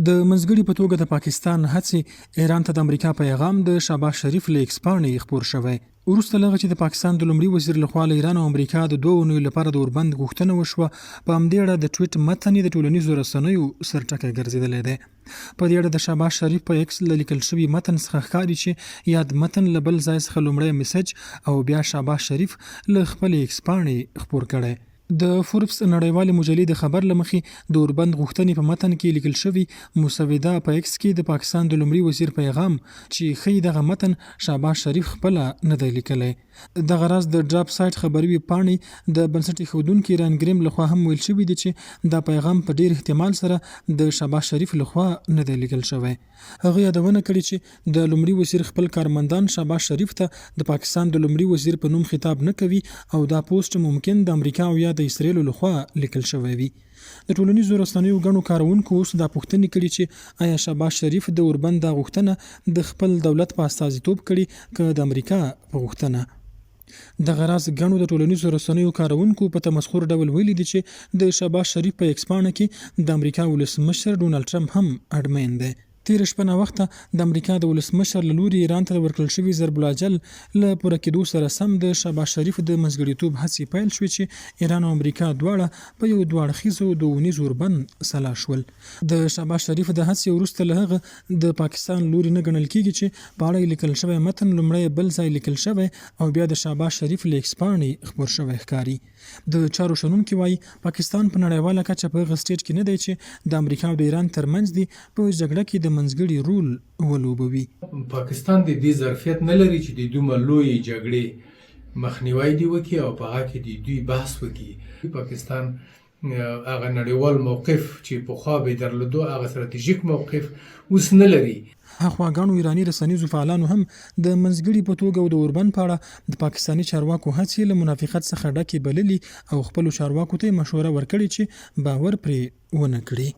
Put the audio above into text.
د منځګړي په توګه د پاکستان هڅې ایران ته د امریکا پیغام د شهباز شریف له ایکس پاڼې خپور شوی. وروسته له هغه چې د پاکستان د لومړي وزیر لخوا له ایران او امریکا د 2 اونیو لپاره د اوربند غوښتنه وشوه، په همدې اړه د ټویټ متن د ټولنیزو رسنیو سرټکی ګرځېدلی دی. په دې اړه د شهباز شریف په ایکس له لیکل شوي متن څخه ښکاري چې یاد متن له بل ځای څخه لومړی میسج او بیا شهباز شریف له خپلې ایکس پاڼې خپور کړی. د فوربس نړیوالې مجلې د خبر له مخې د اوربند غوښتنې په متن کې لیکل شوي مسوده په ایکس کې د پاکستان د لومړي وزیر پیغام چې ښیي دغه متن شهباز شریف خپله نه دی لیکلی. دغه راز د ډراپ سایټ خبروي پاڼې د بنسټ ایښودونکي ران ګریم لخوا هم ویل شوي دي چې دا پیغام په ډیر احتمال سره د شهباز شریف لخوا نه دی لیکل شوی. هغه یادونه کړې چې د لومړي وزیر خپل کارمندان شهباز شریف ته د پاکستان د لومړي وزیر په نوم خطاب نه کوي او دا پوسټ ممکن د امریکا او یا د اسرائیل لخوا لیکل شوی وي. د ټولنیزو رسنیو ګڼو کارونکو اوس دا پوښتنې کړي چې آیا شهباز شریف د اوربند دا غوښتنه د خپل دولت په استازیتوب کړي که د امریکا په غوښتنه. دغه راز ګڼو د ټولنیزو رسنیو کارونکو په تمسخر ډول ویلي دي چې د شهباز شریف په ایکس پاڼه کې د امریکا ولسمشر ډونالډ ټرمپ هم اډمین دی. تیر شپه ناوخته د امریکا د ولسمشر له لوري ایران ته ورکړل شوي ضرب الاجل له پوره کېدو سره سم د شهباز شریف د منځګړیتوب هڅې پیل شوې چې ایران او امریکا دواړه په یو دوه اړخیزو 2 اونیز اوربند سلا شول. د شهباز شریف د هڅې وروسته له هغه د پاکستان لوري نه ګڼل کېږي چې په اړه لیکل شوی متن لومړی بل ځای لیکل شوی او بیا د شهباز شریف له ایکس پاڼې خپور شوی ښکاري. د چارو شنونکي وایي پاکستان په نړیواله کچه په هغه سټیج کې نه دی چې د امریکا او د ایران ترمنځ دی په جګړه کې د منځګړي رول ولوبوي. پاکستان د دې ظرفیت نه لري چې د دومره لویې جګړې مخنیوی دی وکړي او په هغه کې د دوی بحث وکړي. پاکستان هغه نړیوال موقف چې پخوا به درلودو هغه ستراتیژیک موقف اوس نه لري. هخواګانو ایراني رسنیزو فعالانو هم د منځګړي په توګه او د اوربند په اړه د پاکستاني چارواکو هڅې له منافقت څخه ډکې بللي او خپلو چارواکو ته مشوره ورکړې چې باور پرې ونه کړي.